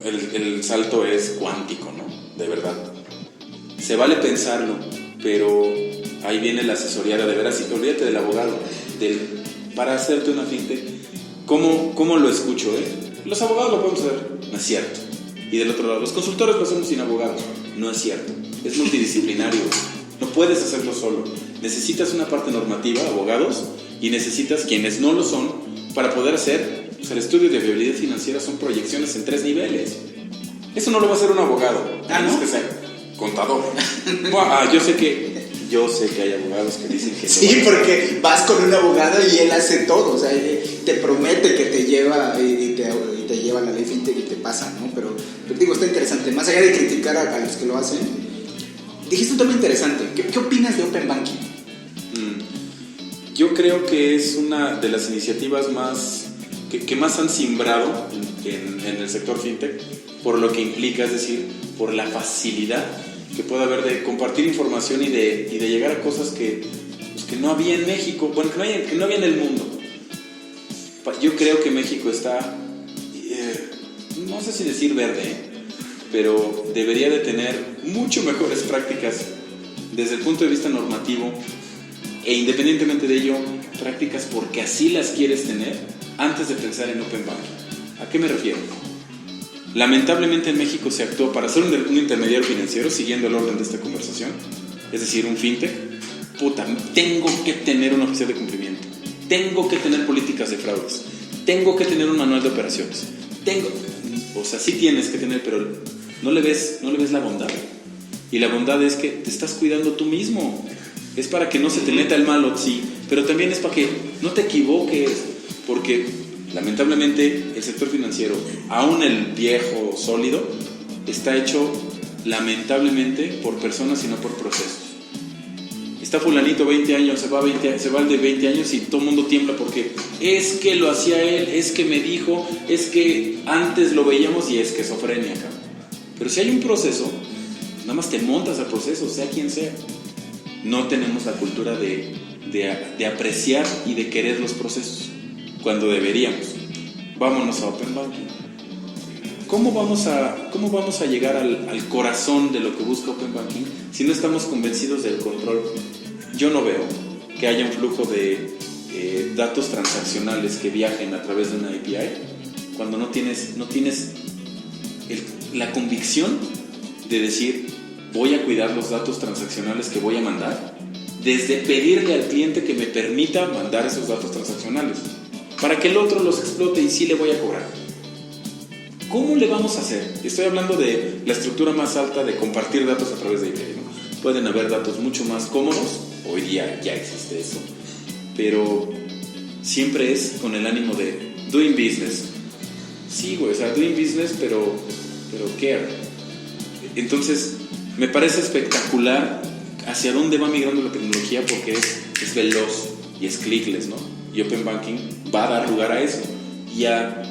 El salto es cuántico, ¿no? De verdad. Se vale pensarlo, pero ahí viene la asesoría de veras. Y olvídate del abogado. Para hacerte una fintech, ¿cómo lo escucho? Los abogados lo podemos hacer. No es cierto. Y del otro lado, los consultores lo hacemos sin abogados. No es cierto. Es multidisciplinario. No puedes hacerlo solo. Necesitas una parte normativa, abogados, y necesitas quienes no lo son para poder hacer. Pues el estudio de viabilidad financiera son proyecciones en 3 niveles. Eso no lo va a hacer un abogado. Tienes que ser contador. Yo sé que hay abogados que dicen que sí, porque vas con un abogado y él hace todo. O sea, te promete que te lleva y te lleva a la ley fintech y te pasa, ¿no? Pero digo, está interesante. Más allá de criticar a los que lo hacen, dijiste un tema interesante. ¿Qué opinas de Open Banking? Yo creo que es una de las iniciativas más que más han simbrado en el sector fintech, por lo que implica, es decir, por la facilidad que puede haber de compartir información y de llegar a cosas que no había en México, bueno, que no había en el mundo. Yo creo que México está, no sé si decir verde, pero debería de tener mucho mejores prácticas desde el punto de vista normativo, e independientemente de ello, prácticas porque así las quieres tener antes de pensar en Open Banking. ¿A qué me refiero? Lamentablemente en México se actuó para ser un intermediario financiero, siguiendo el orden de esta conversación, es decir, un fintech. Tengo que tener un oficial de cumplimiento, tengo que tener políticas de fraudes, tengo que tener un manual de operaciones, sí tienes que tener, pero no le ves la bondad. Y la bondad es que te estás cuidando tú mismo. Es para que no se te meta el malo, sí, pero también es para que no te equivoques, porque lamentablemente el sector financiero, aún el viejo sólido, está hecho lamentablemente por personas y no por procesos. Está fulanito 20 años, se va el de 20 años y todo el mundo tiembla porque es que lo hacía él, es que me dijo, es que antes lo veíamos y es esquizofrenia acá. Pero si hay un proceso, nada más te montas al proceso, sea quien sea. No tenemos la cultura de apreciar y de querer los procesos cuando deberíamos. Vámonos a Open Banking. ¿Cómo vamos a llegar al corazón de lo que busca Open Banking si no estamos convencidos del control? Yo no veo que haya un flujo de datos transaccionales que viajen a través de una API cuando no tienes la convicción de decir: voy a cuidar los datos transaccionales que voy a mandar, desde pedirle al cliente que me permita mandar esos datos transaccionales para que el otro los explote y sí le voy a cobrar. ¿Cómo le vamos a hacer? Estoy hablando de la estructura más alta de compartir datos a través de API, ¿no? Pueden haber datos mucho más cómodos, hoy día ya existe eso, pero siempre es con el ánimo de doing business. Sí, güey, doing business, pero care. Entonces, me parece espectacular hacia dónde va migrando la tecnología, porque es veloz y es clickless, ¿no? Y Open Banking va a dar lugar a eso. Ya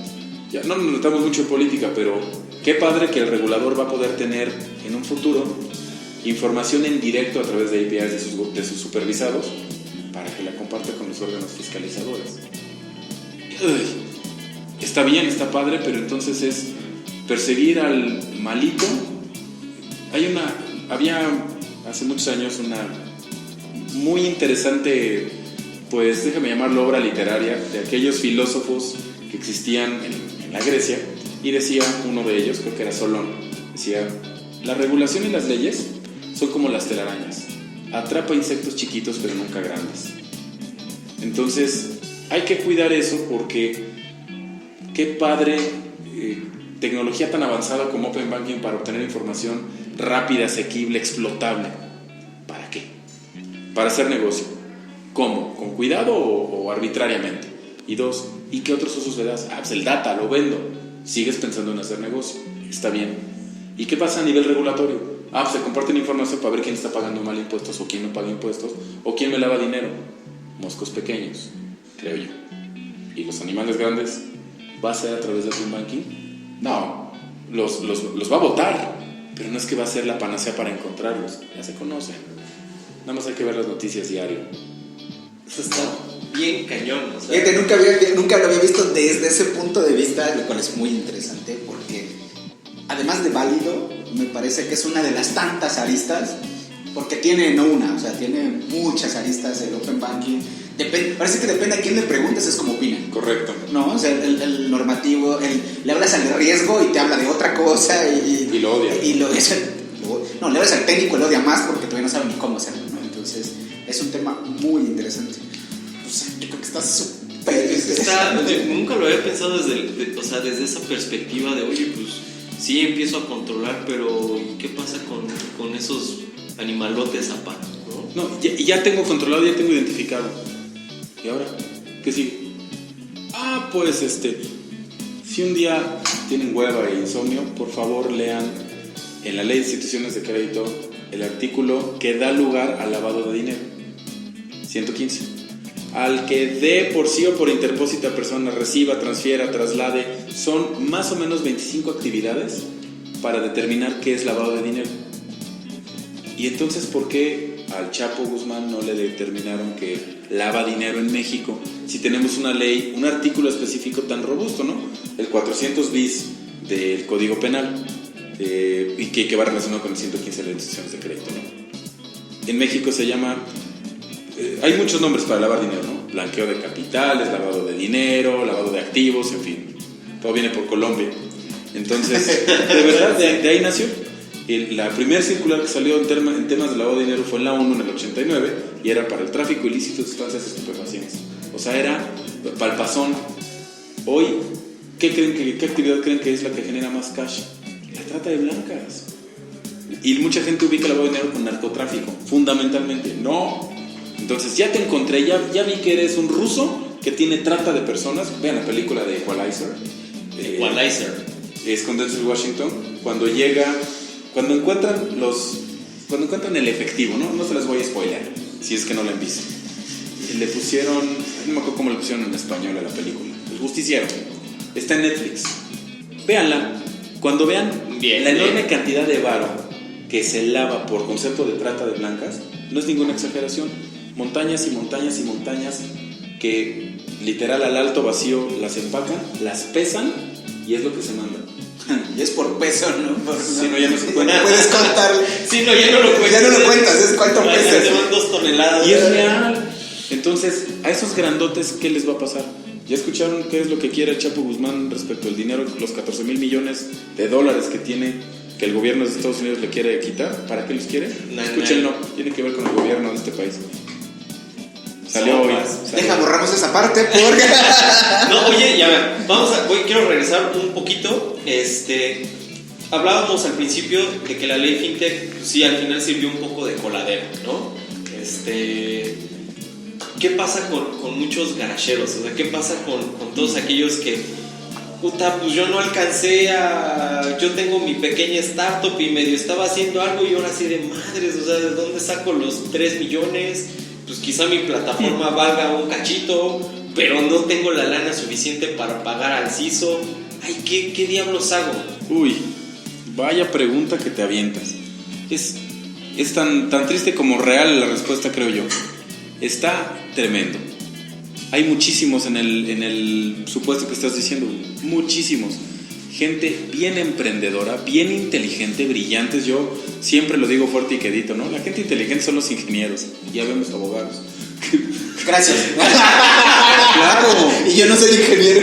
no nos notamos mucho en política, pero qué padre que el regulador va a poder tener en un futuro información en directo a través de APIs de sus supervisados para que la comparta con los órganos fiscalizadores. Está bien, está padre, pero entonces es perseguir al malito. Había hace muchos años una muy interesante, pues déjame llamarlo obra literaria, de aquellos filósofos que existían en la Grecia, y decía uno de ellos, creo que era Solón, decía: la regulación y las leyes son como las telarañas, atrapa insectos chiquitos pero nunca grandes. Entonces hay que cuidar eso, porque qué padre tecnología tan avanzada como Open Banking para obtener información rápida, asequible, explotable. ¿Para qué? Para hacer negocio. ¿Cómo? ¿Con cuidado o arbitrariamente? Y 2, ¿y qué otros usos le das? Pues el data, lo vendo. Sigues pensando en hacer negocio. Está bien. ¿Y qué pasa a nivel regulatorio? Pues se comparten información para ver quién está pagando mal impuestos o quién no paga impuestos o quién me lava dinero. Moscos pequeños, creo yo. ¿Y los animales grandes? ¿Va a ser a través de Open Banking? No, los va a botar, pero no es que va a ser la panacea para encontrarlos. Ya se conocen. Nada más hay que ver las noticias diario. Eso está bien cañón. Nunca lo había visto desde ese punto de vista, lo cual es muy interesante, porque además de válido, me parece que es una de las tantas aristas, porque tiene no una, o sea, tiene muchas aristas el Open Banking. Parece que depende a quién le preguntes, es como opina. Correcto. No, o sea, el normativo, le hablas al de riesgo y te habla de otra cosa y lo odia. No, le hablas al técnico y lo odia más porque todavía no sabe ni cómo hacerlo, ¿no? Entonces, es un tema muy interesante. O sea, yo creo que está súper... Nunca lo había pensado desde esa perspectiva de, oye, pues sí empiezo a controlar, pero ¿qué pasa con esos animalotes aparte? No, ya tengo controlado, ya tengo identificado. ¿Y ahora? ¿Qué sigue? Pues si un día tienen hueva e insomnio, por favor lean en la Ley de Instituciones de Crédito el artículo que da lugar al lavado de dinero. 115. Al que dé por sí o por interpósita persona, reciba, transfiera, traslade, son más o menos 25 actividades para determinar qué es lavado de dinero. Y entonces, ¿por qué al Chapo Guzmán no le determinaron que lava dinero en México si tenemos una ley, un artículo específico tan robusto, ¿no? El 400 bis del Código Penal, y que va relacionado con el 115 de las instituciones de crédito, ¿no? En México se llama... hay muchos nombres para lavar dinero, ¿no? Blanqueo de capitales, lavado de dinero, lavado de activos, en fin. Todo viene por Colombia. Entonces, de verdad, de ahí nació. La primera circular que salió en temas de lavado de dinero fue en la ONU en el 89 y era para el tráfico ilícito de sustancias estupefacientes. O sea, era palpazón. Hoy, ¿qué actividad creen que es la que genera más cash? La trata de blancas. Y mucha gente ubica el lavado de dinero con narcotráfico, fundamentalmente. No. Entonces ya te encontré, ya vi que eres un ruso que tiene trata de personas. Vean la película de Equalizer. Es con Denzel Washington. Cuando encuentran el efectivo, no se les voy a spoiler, si es que no la han visto. Le pusieron, no me acuerdo cómo le pusieron en español a la película, El Justiciero. Está en Netflix. Véanla. Cuando vean la enorme cantidad de varo que se lava por concepto de trata de blancas, no es ninguna exageración. Montañas y montañas y montañas que literal al alto vacío las empacan, las pesan y es lo que se manda. Y es por peso, ¿no? Si no, ya no se cuenta. Puedes contar. Si no, ya no lo cuentas. Ya no lo cuentas, es cuánto pesa. Te van 2 toneladas. Y es real. Entonces, a esos grandotes, ¿qué les va a pasar? ¿Ya escucharon qué es lo que quiere el Chapo Guzmán respecto al dinero, los 14,000 millones de dólares que tiene, que el gobierno de Estados Unidos le quiere quitar? ¿Para qué los quiere? Escúchenlo, tiene que ver con el gobierno de este país. Salió hoy. Borramos esa parte porque... No, oye, ya ver, quiero regresar un poquito. Hablábamos al principio de que la ley FinTech, pues, sí, al final sirvió un poco de coladera, ¿no? ¿Qué pasa con muchos garajeros? O sea, ¿qué pasa con todos aquellos que, puta, pues yo no alcancé yo tengo mi pequeña startup y medio estaba haciendo algo y ahora sí de madres, o sea, ¿de dónde saco los 3 millones? Pues quizá mi plataforma valga un cachito, pero no tengo la lana suficiente para pagar al CISO. Ay, ¿qué diablos hago? Uy, vaya pregunta que te avientas. Es tan triste como real la respuesta, creo yo. Está tremendo. Hay muchísimos en el supuesto que estás diciendo, muchísimos. Gente bien emprendedora, bien inteligente, brillantes. Yo siempre lo digo fuerte y quedito, ¿no? La gente inteligente son los ingenieros. Ya vemos abogados. Gracias. Claro. Y yo no soy ingeniero.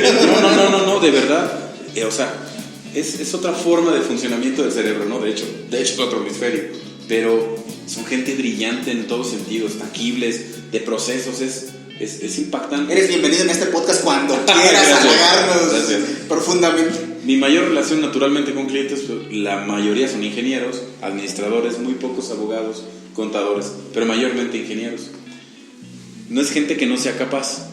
No, de verdad. O sea, es otra forma de funcionamiento del cerebro, ¿no? De hecho es otro hemisferio. Pero son gente brillante en todos sentidos, tangibles, de procesos, es impactante. Eres bienvenido en este podcast cuando quieras halagarnos profundamente. Mi mayor relación naturalmente con clientes, la mayoría son ingenieros, administradores, muy pocos abogados, contadores, pero mayormente ingenieros. No es gente que no sea capaz.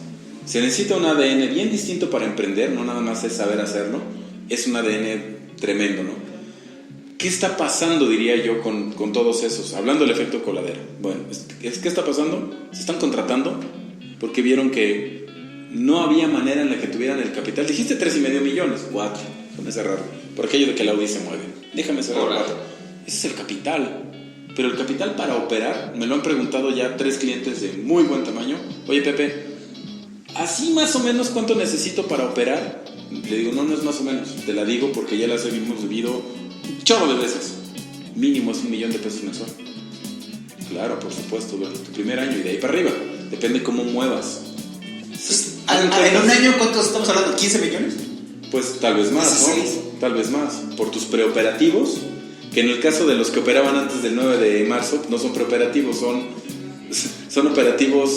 Se necesita un ADN bien distinto para emprender, no nada más es saber hacerlo, es un ADN tremendo, ¿no? ¿Qué está pasando, diría yo, con todos esos? Hablando del efecto coladera. Bueno, ¿qué está pasando? Se están contratando porque vieron que no había manera en la que tuvieran el capital. Dijiste 3,5 millones, 4, déjame cerrarlo. Por aquello de que el Audi se mueve. Déjame cerrar 4. Ese es el capital. Pero el capital para operar, me lo han preguntado ya 3 clientes de muy buen tamaño. Oye, Pepe, ¿así más o menos cuánto necesito para operar? Le digo, no es más o menos. Te la digo porque ya las hemos vivido un chorro de veces. Mínimo es $1 millón mensual. Claro, por supuesto, durante tu primer año y de ahí para arriba. Depende cómo muevas. Pues, en un año, ¿cuántos estamos hablando? ¿15 millones? Pues tal vez más, ¿no? 16. Tal vez más. Por tus preoperativos, que en el caso de los que operaban antes del 9 de marzo, no son preoperativos, son operativos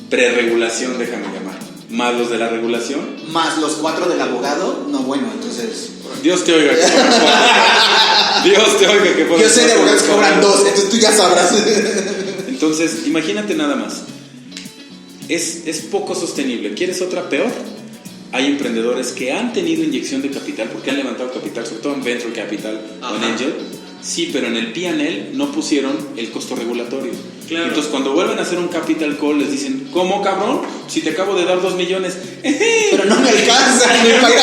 preregulación, déjame llamar. Más los de la regulación. Más los 4 del abogado. No, bueno, entonces... Dios te oiga que fueron 4. Dios te oiga que fueron 4. Yo sé de abogados que cobran 2, entonces tú ya sabrás. Entonces, imagínate nada más. Es poco sostenible. ¿Quieres otra peor? Hay emprendedores que han tenido inyección de capital porque han levantado capital, sobre todo en Venture Capital o en Angel. Sí, pero en el P&L no pusieron el costo regulatorio. Claro. Entonces, cuando vuelven a hacer un capital call, les dicen, ¿cómo, cabrón? Si te acabo de dar 2 millones. Pero no me alcanza ni para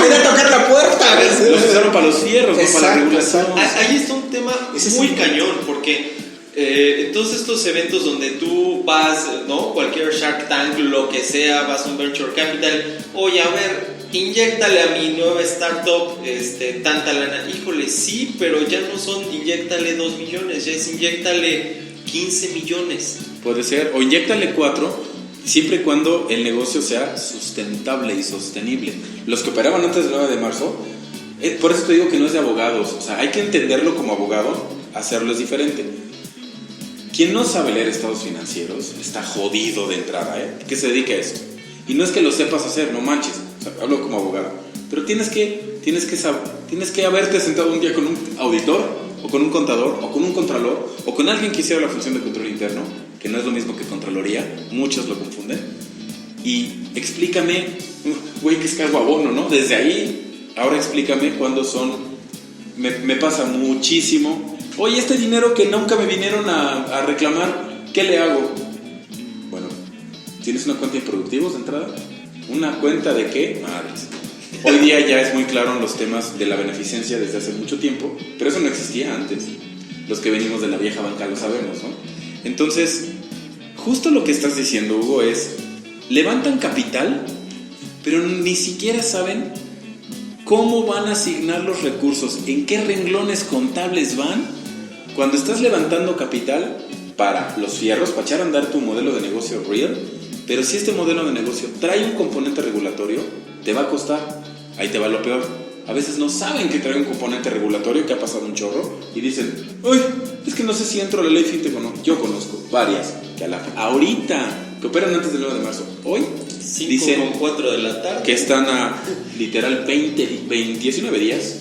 ir a tocar la puerta. Los usaron para los fierros, no para la regulación. Ahí está un tema muy cañón, porque en todos estos eventos donde tú vas, ¿no? Cualquier Shark Tank, lo que sea, vas a un Venture Capital, oye, a ver, inyéctale a mi nueva startup tanta lana. Híjole, sí, pero ya no son inyéctale 2 millones, ya es inyéctale 15 millones. Puede ser, o inyéctale 4, siempre y cuando el negocio sea sustentable y sostenible. Los que operaban antes del 9 de marzo, por eso te digo que no es de abogados, o sea, hay que entenderlo como abogado, hacerlo es diferente. Quien no sabe leer estados financieros está jodido de entrada, que se dedique a eso. Y no es que lo sepas hacer, no manches, o sea, hablo como abogado, pero tienes que haberte sentado un día con un auditor, o con un contador, o con un contralor, o con alguien que hiciera la función de control interno, que no es lo mismo que Contraloría, muchos lo confunden, y explícame, güey, que es cargo abono, ¿no? Desde ahí, ahora explícame cuándo son, me pasa muchísimo, oye, este dinero que nunca me vinieron a reclamar, ¿qué le hago? Bueno, ¿tienes una cuenta de improductivos de entrada? ¿Una cuenta de qué? Madres. Hoy día ya es muy claro en los temas de la beneficencia desde hace mucho tiempo, pero eso no existía antes. Los que venimos de la vieja banca lo sabemos, ¿no? Entonces, justo lo que estás diciendo, Hugo, es levantan capital, pero ni siquiera saben cómo van a asignar los recursos, en qué renglones contables van. Cuando estás levantando capital para los fierros, para echar a andar tu modelo de negocio real, pero si este modelo de negocio trae un componente regulatorio, te va a costar. Ahí te va lo peor. A veces no saben que trae un componente regulatorio, que ha pasado un chorro, y dicen, uy, es que no sé si entro a la ley fintech o no. Yo conozco varias que ahorita, que operan antes del 9 de marzo, hoy, 5:04 de la tarde, que están a literal 19 días,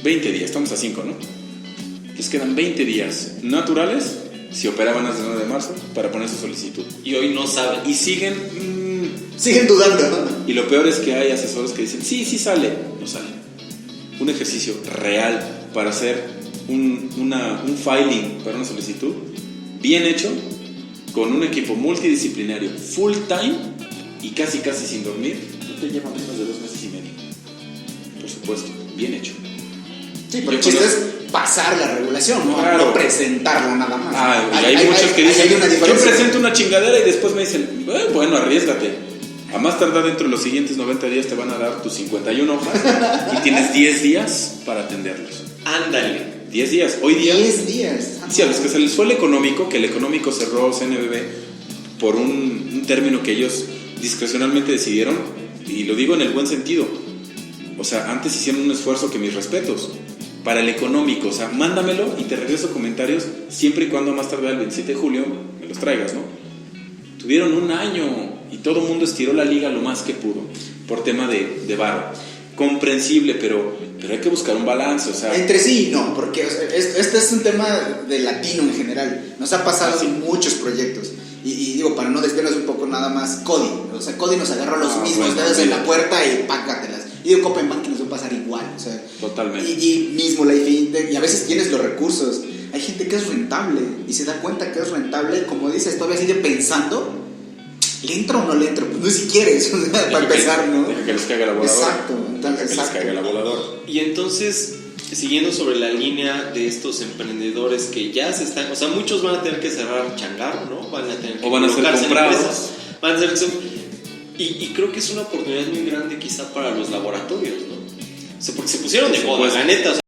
20 días, estamos a 5, ¿no? Les quedan 20 días naturales si operaban antes del 9 de marzo para poner su solicitud. Y hoy no saben. Y siguen dudando, ¿no? Y lo peor es que hay asesores que dicen, sí sale, no sale. Un ejercicio real para hacer un filing para una solicitud bien hecho, con un equipo multidisciplinario full time y casi sin dormir, no te lleva menos de 2 meses y medio. Por supuesto, bien hecho. Sí, pero el chiste es pasar la regulación, ¿no? Claro. No presentarla nada más. Hay muchos que dicen, yo yo presento una chingadera y después me dicen, bueno, arriésgate. A más tardar dentro de los siguientes 90 días te van a dar tus 51 hojas y tienes 10 días para atenderlos. Ándale. 10 días. Hoy día... 10 días. Sí, a los que se les fue el económico, que el económico cerró CNBB por un término que ellos discrecionalmente decidieron, y lo digo en el buen sentido. O sea, antes hicieron un esfuerzo, que mis respetos, para el económico. O sea, mándamelo y te regreso comentarios siempre y cuando más tarde el 27 de julio me los traigas, ¿no? Tuvieron un año y todo el mundo estiró la liga lo más que pudo por tema de varo. Comprensible, pero hay que buscar un balance, o sea... Entre sí, no, porque o sea, este es un tema de latino en general. Nos ha pasado en muchos proyectos. Y digo, para no desviarnos un poco nada más, Cody. O sea, Cody nos agarró los mismos dedos en la puerta y pácatelas. Y digo, Copenbank nos va a pasar igual. O sea, totalmente. Y mismo la fintech, y a veces tienes los recursos. Hay gente que es rentable y se da cuenta que es rentable, como dices, todavía sigue pensando, ¿le entro o no le entro? Pues no, si quieres, para empezar, ¿no? Deja que les caiga la voladora. Exacto. Deja que les caiga la voladora. Y entonces, siguiendo sobre la línea de estos emprendedores que ya se están, o sea, muchos van a tener que cerrar changarro, ¿no? Van a tener que o van a ser comprados. Van a ser, y creo que es una oportunidad muy grande quizá para los laboratorios, ¿no? O sea, porque se pusieron de moda, la neta, o sea,